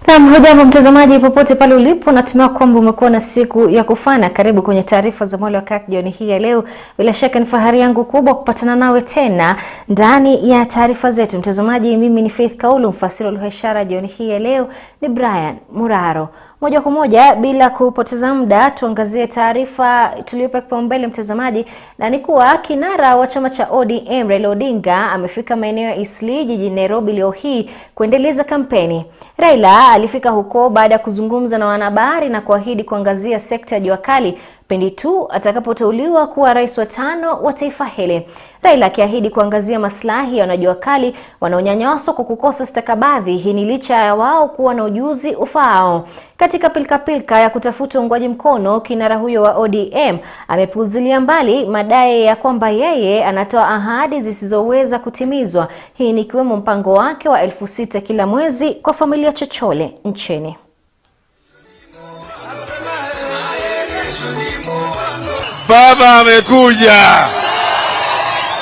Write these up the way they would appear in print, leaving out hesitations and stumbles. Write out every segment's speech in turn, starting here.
Hujambo mtazamaji popote pale ulipo, natumai kwamba umekuwa na siku ya kufana. Karibu kwenye taarifa za Mwale wa Kirk jioni hii ya leo. Bila shaka ni fahari yangu kubwa kupatana nawe tena ndani ya taarifa zetu. Mtazamaji, mimi ni Faith Kaulu, mfasiri wa ishara jioni hii ya leo ni Brian Muraro. Moja kwa moja bila kupoteza muda tuangazie taarifa tuliyopa kipaumbele mtazamaji, na ni kuwa kinara wa chama cha ODM Raila Odinga amefika maeneo ya Eastleigh jijini Nairobi leo hii kuendeleza kampeni. Raila alifika huko baada ya kuzungumza na wanahabari na kuahidi kuangazia sekta ya jua kali pindi tu atakapoteuliwa kuwa rais wa 5 wa taifa hili. Raila akiahidi kuangazia maslahi ya wanajua kali wanaonyanyaswa kwa kukosa stakabadhi. Hii ni licha ya wao kuwa na ujuzi ufaao. Katika pilka ya kutafuta uungwaji mkono, kinara huyo wa ODM amepuuzilia mbali madai ya kwamba yeye anatoa ahadi zisizoweza kutimizwa. Hii ni kiwemo mpango wake wa 6,000 kila mwezi kwa familia chochole nchini. Baba amekuja.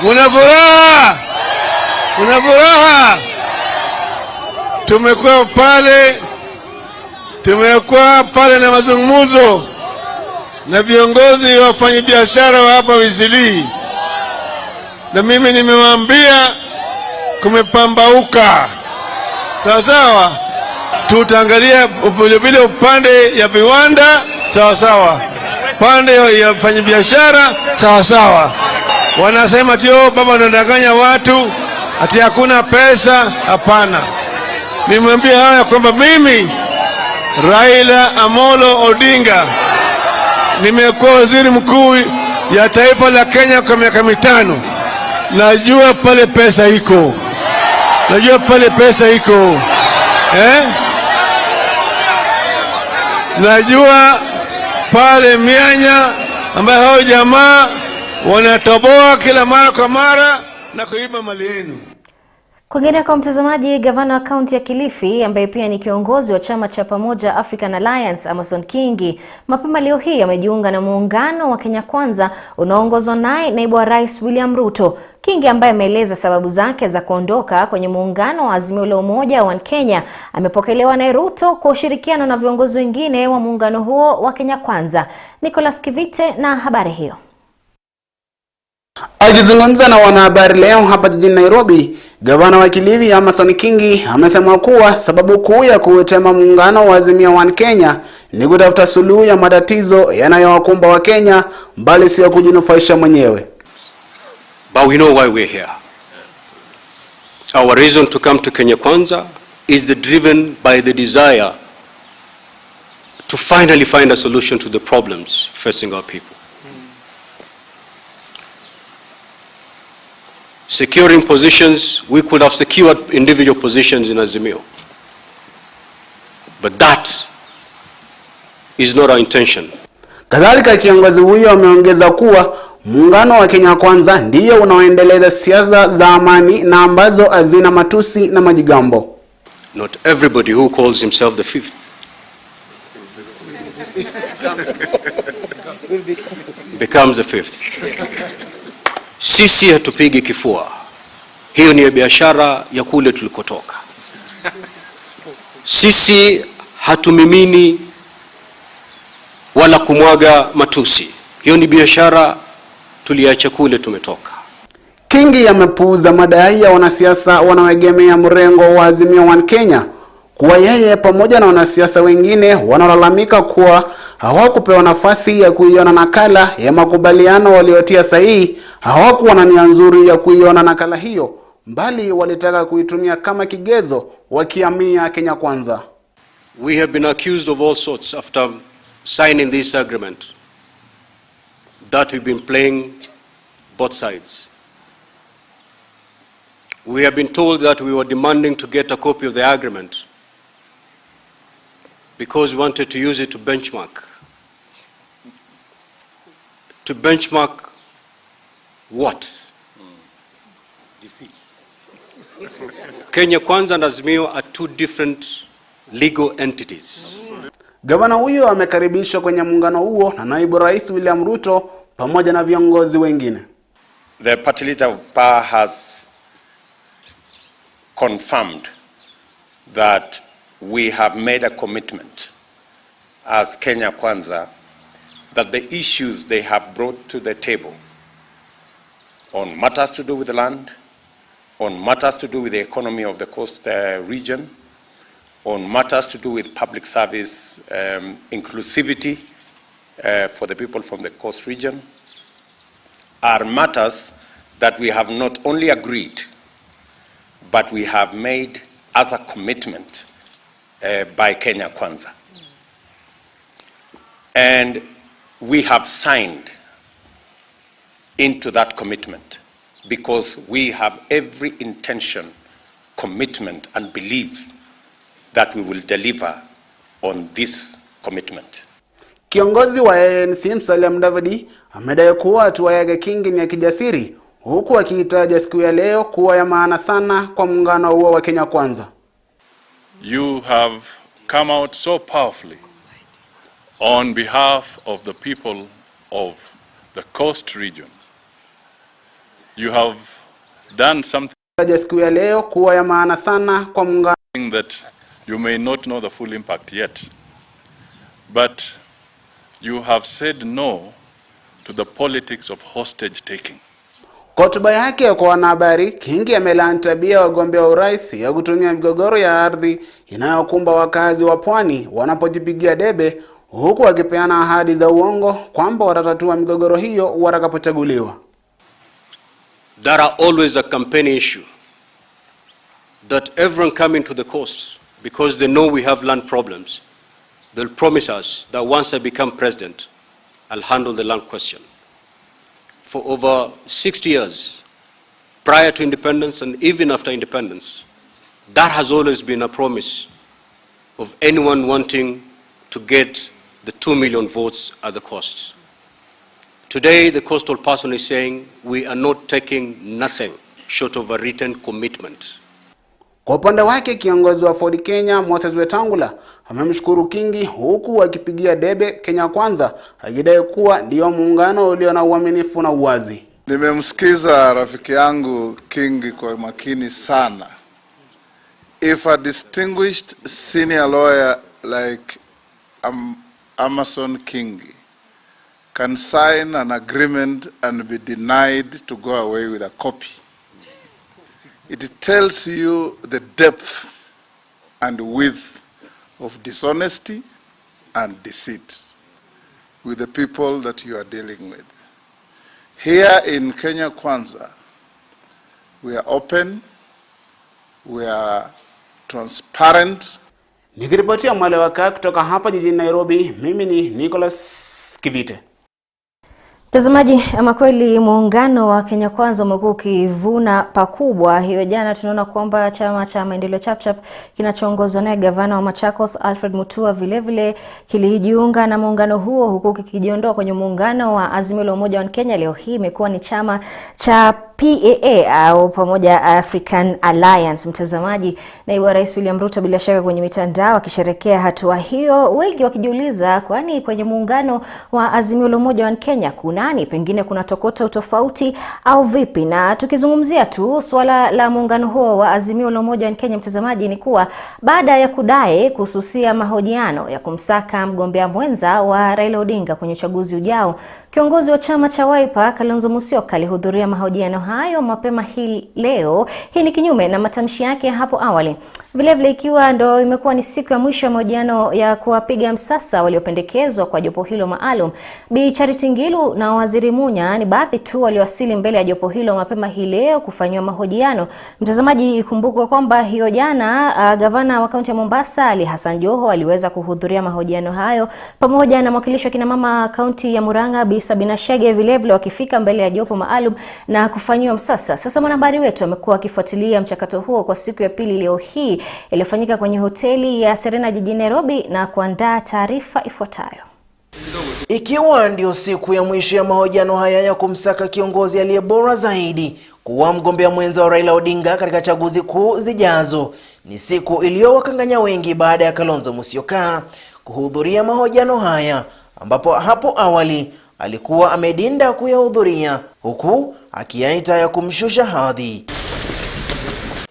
Una furaha? Una furaha? Tumekuwa pale na mazungumzo na viongozi wa wafanyabiashara wa hapa Eastleigh. Na mimi nimewaambia kumepambauka. Sawa sawa. Tutaangalia vile upande ya viwanda sawa sawa. Pande ya wafanyabiashara sawa sawa. Wanasema tio baba anadanganya watu ati hakuna pesa. Hapana. Nimwambia haya kwamba mimi Raila Amolo Odinga nimekuwa waziri mkuu ya taifa la Kenya kwa miaka 5. Najua pale pesa iko. Najua pale pesa iko. Najua pale mianya ambayo hao jamaa wanatoboa kila mara kwa mara na kuiba mali yenu. Kwingine kwa mtazamaji, gavana wa kaunti ya Kilifi ambaye pia ni kiongozi wa chama cha Pamoja African Alliance Amason Kingi mapema leo hii amejiunga na muungano wa Kenya Kwanza unaoongozwa naye naibu wa rais William Ruto. Kingi ambaye ameeleza sababu zake za kuondoka kwenye muungano wa Azimio la Umoja wa Kenya amepokelewa na Ruto kwa ushirikiano na viongozi wengine wa muungano huo wa Kenya Kwanza. Nicholas Kivite na habari hiyo. Akizungumza na wanahabari leo hapa jijini Nairobi, gavana wa Kilifi Amason Kingi amesema kuwa sababu kuu ya kuutema muungano wa Azimio wa Kenya ni kutafuta suluhu ya matatizo yanayowakumba wa Kenya, bali sio kujinufaisha mwenyewe. But we know why we're here. Our reason to come to Kenya Kwanza is driven by the desire to finally find a solution to the problems facing our people. Securing positions, we could have secured individual positions in Azimio. But that is not our intention. Kadhalika kiongozi huyo ameongeza kuwa muungano wa Kenya Kwanza ndiyo unaoendeleza siasa za amani na ambazo hazina matusi na majigambo. Not everybody who calls himself the fifth becomes the fifth. Sisi hatupigi kifua. Hiyo ni biashara ya kule tulikotoka. Sisi hatumimini wala kumwaga matusi. Hiyo ni biashara tuliacha kule tumetoka. Kingi amepuuza madai ya wanasiasa wanaoegemea mrengo wa Azimio wa Kenya kuwa yeye pamoja na wanasiasa wengine wanalalamika kuwa hawakupewa nafasi ya kuiona nakala ya makubaliano waliotia sahihi. Hawakuwa na nia nzuri ya kuiona nakala hiyo, bali walitaka kuitumia kama kigezo wakiamia Kenya Kwanza. We have been accused of all sorts after signing this agreement, that we've been playing both sides. We have been told that we were demanding to get a copy of the agreement because we wanted to use it to benchmark. To benchmark what? Kenya Kwanza and Azimio are two different legal entities. Gavana huyo amekaribishwa kwenye muungano huo na naibu rais William Ruto pamoja na viongozi wengine. The party leader of PAR has confirmed that we have made a commitment as Kenya Kwanza that the issues they have brought to the table on matters to do with the land, on matters to do with the economy of the coast region, on matters to do with public service inclusivity for the people from the coast region, are matters that we have not only agreed, but we have made as a commitment by Kenya Kwanza. And we have signed into that commitment because we have every intention, commitment, and belief that we will deliver on this commitment. Kiongozi wa ANC Musalia Mudavadi amedai kuwa hatua ya Kingi ni ya kijasiri, huku akiitaja siku ya leo kuwa ya maana sana kwa muungano huo wa Kenya Kwanza. You have come out so powerfully on behalf of the people of the coast region. You have done something siku ya leo kuwa ya maana sana kwa muungano that you may not know the full impact yet, but you have said no to the politics of hostage taking. Kwa hotuba yake kwa wanahabari, Kingi amelaani tabia wagombea urais ya kutumia migogoro ya ardhi inayokumba wakazi wa pwani wanapojipigia debe, huku akipeana ahadi za uongo kwamba watatatua migogoro hiyo watakapochaguliwa. There are always a campaign issue that everyone coming to the coast, because they know we have land problems, they'll promise us that once I become president, I'll handle the land question. For over 60 years, prior to independence and even after independence, that has always been a promise of anyone wanting to get the 2 million votes at the coast. Today, the coastal person is saying we are not taking nothing short of a written commitment. Kwa upande wake, kiongozi wa Ford Kenya Moses Wetangula amemshukuru Kingi, huku akipigia debe Kenya Kwanza, akidai kuwa ndio muungano ulio na uaminifu na uwazi. Nimemsikiza rafiki yangu Kingi kwa makini sana. If a distinguished senior lawyer like Amason Kingi can sign an agreement and be denied to go away with a copy, it tells you the depth and width of dishonesty and deceit with the people that you are dealing with. Here in Kenya Kwanza, we are open, we are transparent. Nikiripotia Mwale wa KALONZO kutoka hapa jijini Nairobi, mimi ni Nicholas Kibite. Mtazamaji, ama kweli muungano wa Kenya Kwanza umekuwa ukivuna pakubwa. Hiyo jana tunaona kwamba chama cha Maendeleo Chapter kinachoongozwa na gavana wa Machakos Alfred Mutua vilevile kilijiunga na muungano huo, huku kikijiondoa kwenye muungano wa Azimio la Umoja wa Kenya. Leo hii imekuwa ni chama cha PAA au pamoja African Alliance. Mtazamaji, naibu rais William RUTO bila shaka kwenye mitandao akisherekea hatua hiyo, wengi wakijiuliza kwani kwenye muungano wa Azimio la Umoja wa Kenya kunani, pengine kuna tokota utofauti au vipi? Na tukizungumzia tu swala la muungano huo wa Azimio la Umoja wa Kenya, mtazamaji, ni kuwa baada ya kudai kususia mahojiano ya kumsaka mgombea mwenza wa Raila Odinga kwenye uchaguzi ujao, kiongozi wa chama cha Wiper KALONZO Musyoka alihudhuria mahojiano hayo mapema hii leo. Hii ni kinyume na matamshi yake hapo awali. Vilevile ikiwa ndo imekuwa ni siku ya mwisho ya mahojiano ya kuwapiga msasa waliopendekezwa kwa jopo hilo maalum, Bi Charity Ngilu na Waziri Munya ni baadhi tu waliowasili mbele ya jopo hilo mapema hii leo kufanywa mahojiano. Mtazamaji, ikumbukwe kwamba hiyo jana gavana wa kaunti ya Mombasa Ali Hassan Joho aliweza kuhudhuria mahojiano hayo pamoja na mwakilishi wa kina mama kaunti ya Murang'a Bi Sabina Chege, vilevile wakifika mbele ya jopo maalum na kufanywa msasa. Sasa mwanahabari wetu amekuwa akifuatilia mchakato huo kwa siku ya pili leo hii iliyofanyika kwenye hoteli ya Serena jijini Nairobi na kuandaa taarifa ifuatayo. Ikiwa ndio siku ya mwisho ya mahojiano haya ya kumsaka kiongozi aliyebora zaidi kuwa mgombea mwenza wa Raila Odinga katika chaguzi kuu zijazo, ni siku iliyowakanganya wengi baada ya KALONZO Musyoka kuhudhuria mahojiano haya, ambapo hapo awali alikuwa amedinda kuyahudhuria, huku akiyaita ya kumshusha hadhi.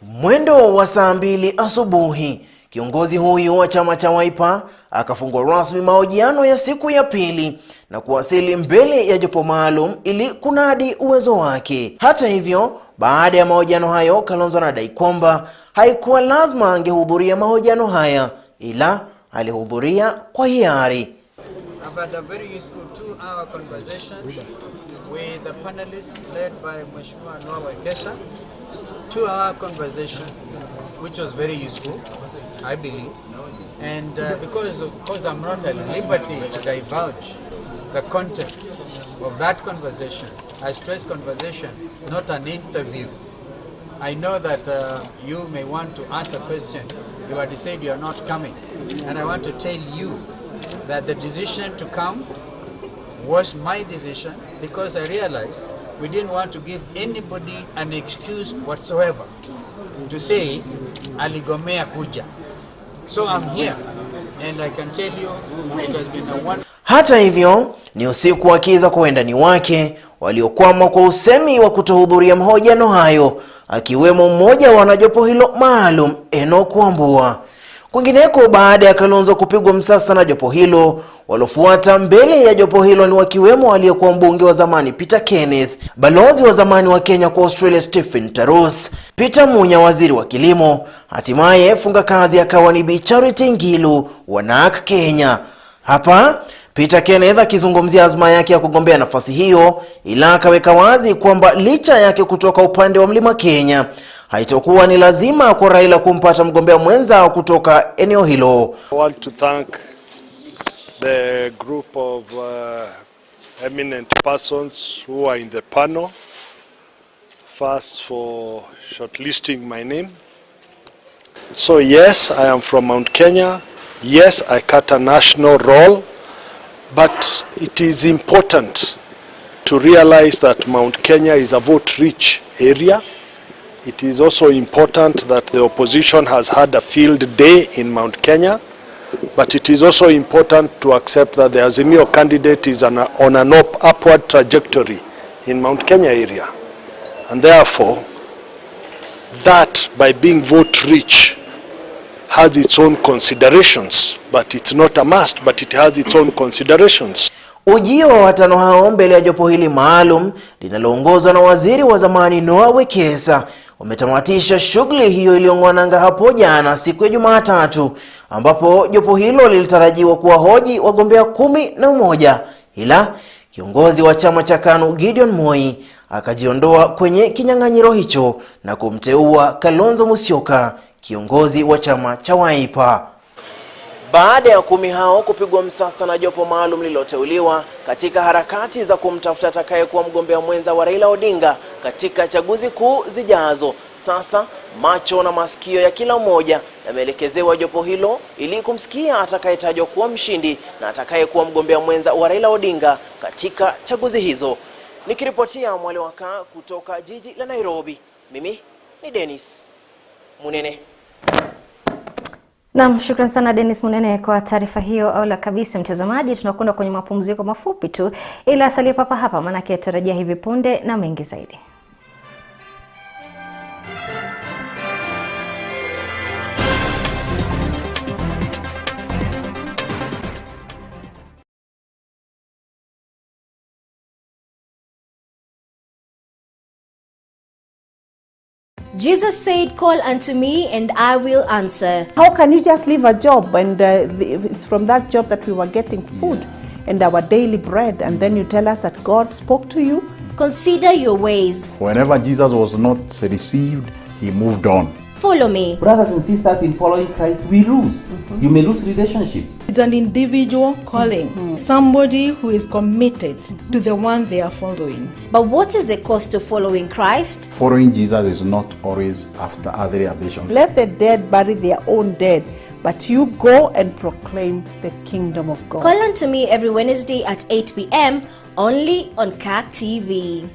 Mwendo wa saa 2 asubuhi, Kiongozi huyu wa chama cha Wiper akafungua rasmi mahojiano ya siku ya pili na kuwasili mbele ya jopo maalum ili kunadi uwezo wake. Hata hivyo, baada ya mahojiano hayo, Kalonzo anadai kwamba haikuwa lazima angehudhuria mahojiano haya, ila alihudhuria kwa hiari. I've had a very useful 2-hour conversation with the panelists led by Mheshimiwa Mwale. 2-hour conversation, which was very useful, I believe. And because I'm not at liberty to divulge the contents of that conversation, I stress conversation, not an interview. I know that you may want to ask a question. You had said you are not coming. And I want to tell you that the decision to come was my decision, because I realized we didn't want to give anybody an excuse whatsoever to say aligomea kuja. So I'm here and I can tell you it has been a one. Hata hivyo, ni usiku wa kiza kwa wendani wake waliokwama kwa usemi wa kutohudhuria mahojiano hayo, akiwemo mmoja wa wanajopo hilo maalum, Enoch Wambua. Kwingineko, baada ya Kalonzo kupigwa msasa na jopo hilo, walofuata mbele ya jopo hilo ni wakiwemo aliyekuwa mbunge wa zamani Peter Kenneth, balozi wa zamani wa Kenya kwa Australia Stephen Tarus, Peter Munya waziri wa kilimo, hatimaye funga kazi akawa ni Bi Charity Ngilu wa NARC Kenya. Hapa Peter Kenneth akizungumzia azma yake ya kugombea nafasi hiyo, ila akaweka wazi kwamba licha yake kutoka upande wa Mlima Kenya, haitakuwa ni lazima kwa Raila kumpata mgombea mwenza kutoka eneo hilo. I want to thank the group of eminent persons who are in the panel. First, for shortlisting my name. So yes, I am from Mount Kenya. Yes, I cut a national role. But it is important to realize that Mount Kenya is a vote-rich area. It is also important that the opposition has had a field day in Mount Kenya. But it is also important to accept that the Azimio candidate is on an upward trajectory in Mount Kenya area. And therefore, that by being vote-rich has its own considerations, but it's not a must, but it has its own considerations. Ujio wa watano hao mbele ya jopo hili maalum linaloongozwa na waziri wa zamani Noah Wekesa umetamatisha shughuli hiyo iliyong'wananga hapo jana siku ya Jumatatu, ambapo jopo hilo lilitarajiwa kuwahoji wagombea 11, ila kiongozi wa chama cha KANU Gideon Moi akajiondoa kwenye kinyang'anyiro hicho na kumteua Kalonzo Musyoka, kiongozi wa chama cha Wiper. Baada ya 10 hao kupigwa msasa na jopo maalum lililoteuliwa katika harakati za kumtafuta atakayekuwa mgombea mwenza wa Raila Odinga katika chaguzi kuu zijazo, sasa macho na masikio ya kila mmoja yameelekezewa jopo hilo ili kumsikia atakayetajwa kuwa mshindi na atakayekuwa mgombea mwenza wa Raila Odinga katika chaguzi hizo. Nikiripotia Mwale kutoka jiji la Nairobi, mimi ni Dennis Munene. Naam, shukrani sana Dennis Munene kwa taarifa hiyo. Aula kabisa mtazamaji, tunakwenda kwenye mapumziko mafupi tu, ila asalia papa hapa maana tarajia hivi punde na mengi zaidi. Jesus said, "Call unto me and I will answer." How can you just leave a job and it's from that job that we were getting food and our daily bread, and then you tell us that God spoke to you? Consider your ways. Whenever Jesus was not received, he moved on. Follow me. Brothers and sisters, in following Christ, we lose. You may lose relationships. It's an individual calling. Somebody who is committed to the one they are following. But what is the cost of following Christ? Following Jesus is not always after other ambitions. Let the dead bury their own dead, but you go and proclaim the kingdom of God. Call unto me every Wednesday at 8 p.m. only on KAK TV.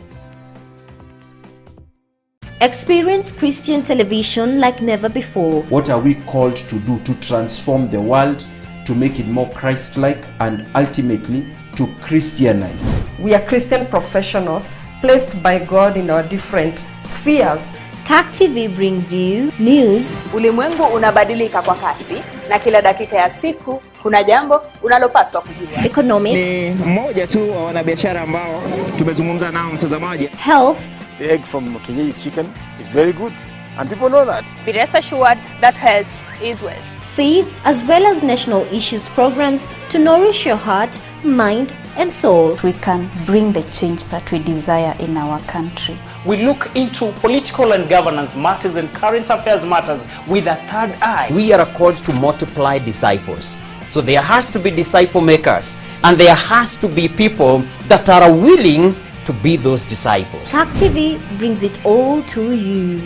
Experience Christian television like never before. What are we called to do to transform the world, to make it more Christ-like, and ultimately to Christianize? We are Christian professionals placed by God in our different spheres KAK TV brings you news. Ulimwengu unabadilika kwa kasi na kila dakika ya siku kuna jambo unalopaswa kujua. Economic. Ni mmoja tu wa wanabiashara ambao tumezungumza nao mtazamaji. Health. The egg from Kenyan chicken is very good and people know that. Be rest assured that health is wealth. Faith, as well as national issues programs to nourish your heart, mind and soul. We can bring the change that we desire in our country. We look into political and governance matters and current affairs matters with a third eye. We are called to multiply disciples. So there has to be disciple makers, and there has to be people that are willing to be those disciples. KAK TV brings it all to you.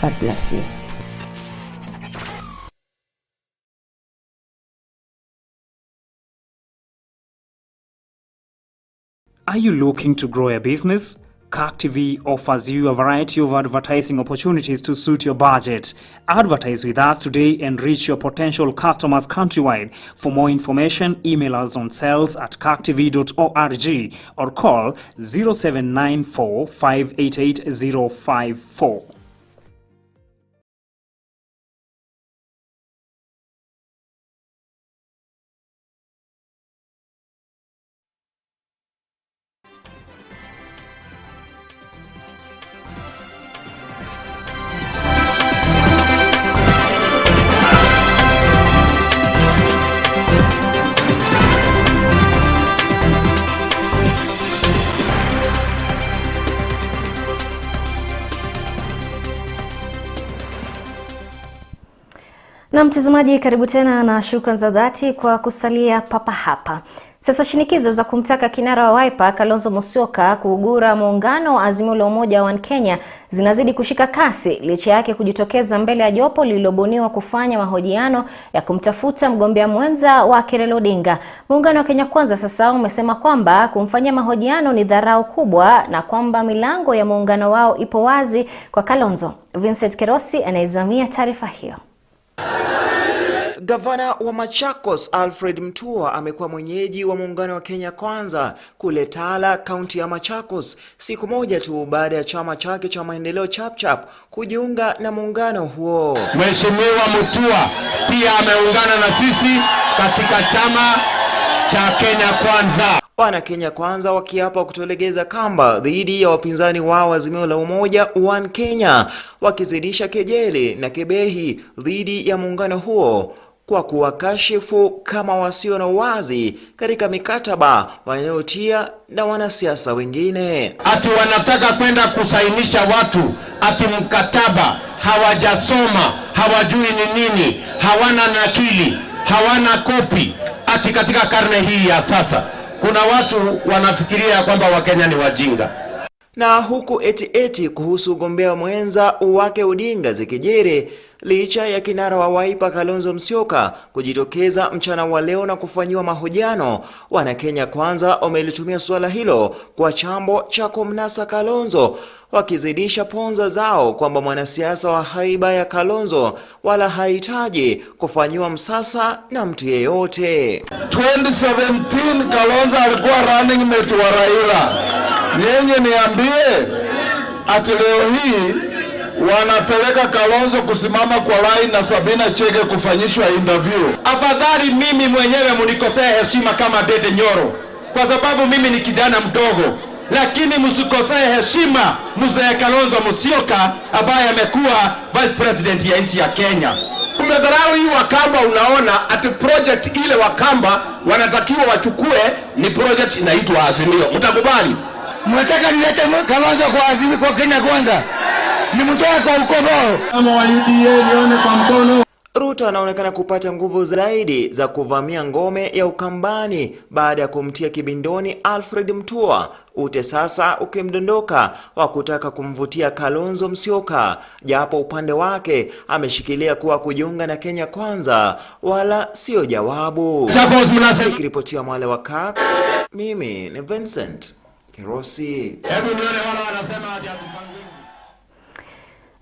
God bless you. Are you looking to grow a business? KAK TV offers you a variety of advertising opportunities to suit your budget. Advertise with us today and reach your potential customers countrywide. For more information, email us on sales@kaktv.org or call 0794 588 054. Na mtazamaji, karibu tena na shukrani za dhati kwa kusalia papa hapa. Sasa shinikizo za kumtaka kinara wa Wiper Kalonzo Musyoka kuugura muungano wa Azimio la Umoja wa Kenya zinazidi kushika kasi licha yake kujitokeza mbele ya jopo lililobuniwa kufanya mahojiano ya kumtafuta mgombea mwenza wa Raila Odinga. Muungano wa Kenya Kwanza sasa umesema kwamba kumfanyia mahojiano ni dharau kubwa na kwamba milango ya muungano wao ipo wazi kwa Kalonzo. Vincent Kerosi anaizamia taarifa hiyo. Gavana wa Machakos Alfred Mutua amekuwa mwenyeji wa muungano wa Kenya Kwanza kule Tala, kaunti ya Machakos, siku moja tu baada ya chama chake cha maendeleo Chapchap kujiunga na muungano huo. Mheshimiwa Mutua pia ameungana na sisi katika chama cha Kenya Kwanza. Wana Kenya Kwanza wakiapa kutolegeza kamba dhidi ya wapinzani wao Azimio la Umoja One Kenya, wakizidisha kejeli na kebehi dhidi ya muungano huo kwa kuwakashifu kama wasio na uwazi katika mikataba wanayotia na wanasiasa wengine. Ati wanataka kwenda kusainisha watu, ati mkataba hawajasoma, hawajui ni nini, hawana nakili, hawana kopi. Ati katika karne hii ya sasa kuna watu wanafikiria kwamba Wakenya ni wajinga. Na huku eti kuhusu ugombea mwenza wake Odinga zikijiri licha ya kinara wa Wiper Kalonzo Musyoka kujitokeza mchana wa leo na kufanyiwa mahojiano, wana Kenya Kwanza wamelitumia suala hilo kwa chambo cha kumnasa Kalonzo, wakizidisha ponza zao kwamba mwanasiasa wa haiba ya Kalonzo wala hahitaji kufanyiwa msasa na mtu yeyote. 2017 Kalonzo alikuwa running mate wa Raila. Nyenye niambie ati leo hii wanapeleka Kalonzo kusimama kwa line na Sabina Chege kufanyishwa interview. Afadhali mimi mwenyewe munikosea heshima kama Dede Nyoro, kwa sababu mimi ni kijana mdogo, lakini msikosee heshima mzee Kalonzo Musyoka ambaye amekuwa vice president ya nchi ya Kenya. Umedharau hii Wakamba. Unaona ati project ile Wakamba wanatakiwa wachukue ni project inaitwa Azimio. Mtakubali? Mnataka nilete Kalonzo kwa Azimio kwa Kenya Kwanza? Ni mtoe kwa ukoo kama wa UDA nione kwa mkono. RUTO anaonekana kupata nguvu zaidi za kuvamia ngome ya Ukambani baada ya kumtia kibindoni Alfred Mutua, ute sasa ukimdondoka wa kutaka kumvutia Kalonzo Musyoka, japo upande wake ameshikilia kuwa kujiunga na Kenya Kwanza wala sio jawabu. Nikiripotia Mwale wa KAK, mimi ni Vincent Kerosi. Hebu nione wala wanasema ati atupangwe.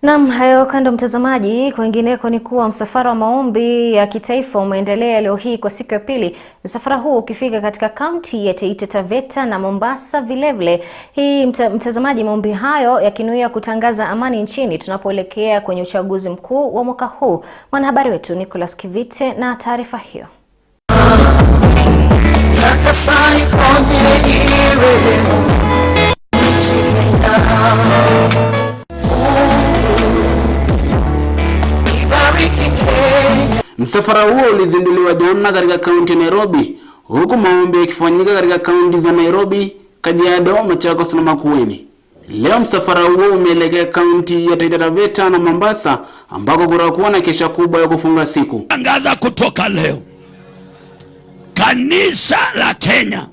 Naam, hayo kando mtazamaji. Kwingineko ni kuwa msafara wa maombi ya kitaifa umeendelea leo hii kwa siku ya pili. Msafara huu ukifika katika kaunti ya Taita Taveta na Mombasa vilevile. Hii mtazamaji, maombi hayo yakinuia kutangaza amani nchini tunapoelekea kwenye uchaguzi mkuu wa mwaka huu. Mwanahabari wetu Nicholas Kivite na taarifa hiyo. Msafara huo ulizinduliwa jana katika kaunti ya Nairobi, huku maombi yakifanyika katika kaunti za Nairobi, Kajiado, Machakos na Makueni. Leo msafara huo umeelekea kaunti ya Taita Taveta na Mombasa, ambako kutakuwa na kesha kubwa ya kufunga siku. Tangaza kutoka leo, kanisa la Kenya,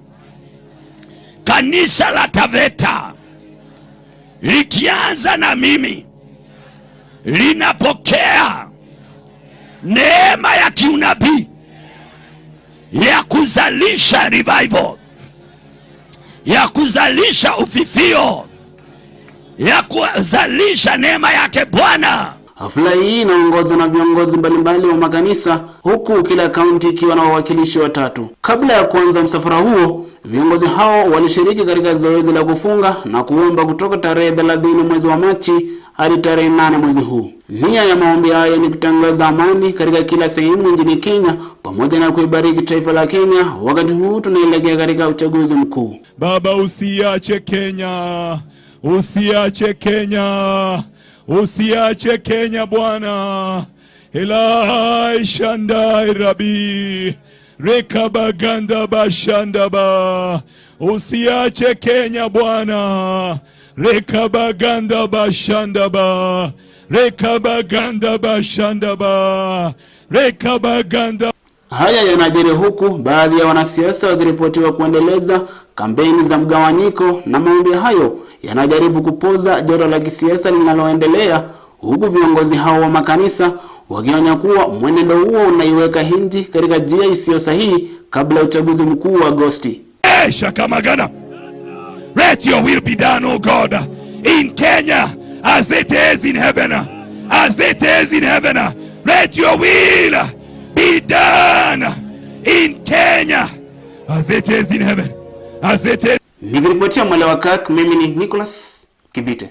kanisa la Taveta, likianza na mimi, linapokea neema ya kiunabii ya kuzalisha revival, ya kuzalisha ufifio, ya kuzalisha neema yake Bwana. Hafla hii inaongozwa na viongozi mbalimbali wa makanisa, huku kila kaunti ikiwa na wawakilishi watatu. Kabla ya kuanza msafara huo, viongozi hao walishiriki katika zoezi la kufunga na kuomba kutoka tarehe 30 mwezi wa Machi hadi tarehe 8 mwezi huu. Nia ya maombi haya ni kutangaza amani katika kila sehemu nchini Kenya, pamoja na kuibariki taifa la Kenya wakati huu tunaelekea katika uchaguzi mkuu. Baba, usiache Kenya, usiache Kenya, usiache Kenya Bwana. Elai shandai rabi, rekabaganda bashandaba. Usiache Kenya Bwana, rekabaganda bashandaba, rekabaganda bashandaba, rekabaganda. Haya yanajiri huku baadhi ya wanasiasa wakiripotiwa kuendeleza kampeni za mgawanyiko, na maombi hayo yanajaribu kupoza joto la kisiasa linaloendelea, huku viongozi hao wa makanisa wakionya kuwa mwenendo huo unaiweka nchi katika njia isiyo sahihi kabla ya uchaguzi mkuu wa Agosti. Shakamagana, let your will be done, O God, in Kenya as it is in heaven, as it is in heaven. Let your will be done in Kenya as it is in heaven, as it is. Nikiripotia Mwale wa Kirk, mimi ni Nicholas Kivite.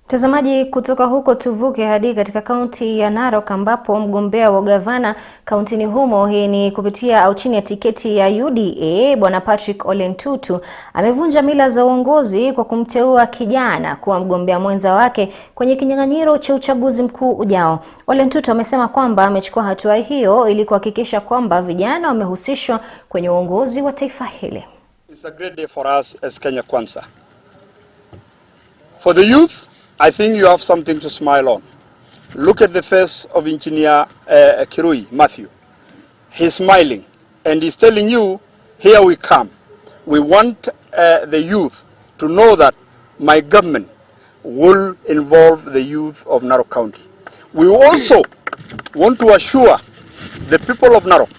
Mtazamaji, kutoka huko tuvuke hadi katika kaunti ya Narok, ambapo mgombea wa gavana kauntini humo, hii ni kupitia au chini ya tiketi ya UDA, Bwana Patrick Ole Ntutu, amevunja mila za uongozi kwa kumteua kijana kuwa mgombea mwenza wake kwenye kinyang'anyiro cha uchaguzi mkuu ujao. Ole Ntutu amesema kwamba amechukua hatua hiyo ili kuhakikisha kwamba vijana wamehusishwa kwenye uongozi wa taifa hili. It's a great day for us as Kenya Kwanza. For the youth, I think you have something to smile on. Look at the face of Engineer Kirui, Matthew. He's smiling and he's telling you, here we come. We want the youth to know that my government will involve the youth of Narok County. We also want to assure the people of Narok,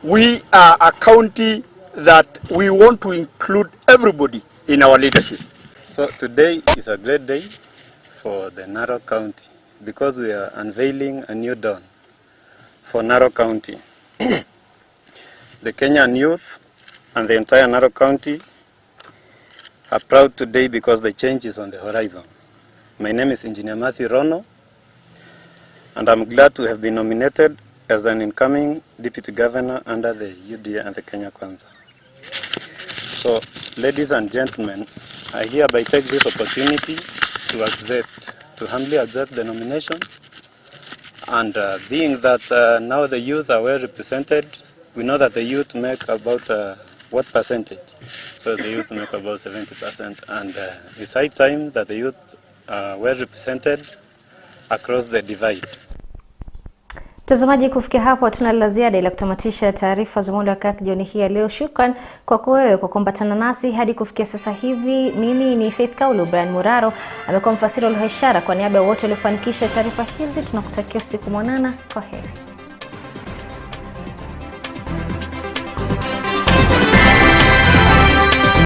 we are a county that we want to include everybody in our leadership. So today is a great day for the Narok County because we are unveiling a new dawn for Narok County. The Kenyan youth and the entire Narok County are proud today because the change is on the horizon. My name is Engineer Matthew Rono, and I'm glad to have been nominated as an incoming Deputy Governor under the UDA and the Kenya Kwanza. So, ladies and gentlemen, I hereby take this opportunity to humbly accept the nomination, and being that now the youth are well represented, we know that the youth make about what percentage? So the youth make about 70%, and it's high time that the youth are well represented across the divide. Mtazamaji, kufikia hapo hatuna la ziada ila kutamatisha taarifa za Mwale wa Kirk jioni hii ya leo. Shukran kwa wewe kwa kuambatana nasi hadi kufikia sasa hivi. Mimi ni Faith Kaulu. Brian Muraro amekuwa mfasiri wa lugha ishara. Kwa niaba ya wote waliofanikisha taarifa hizi, tunakutakia siku mwanana. Kwaheri.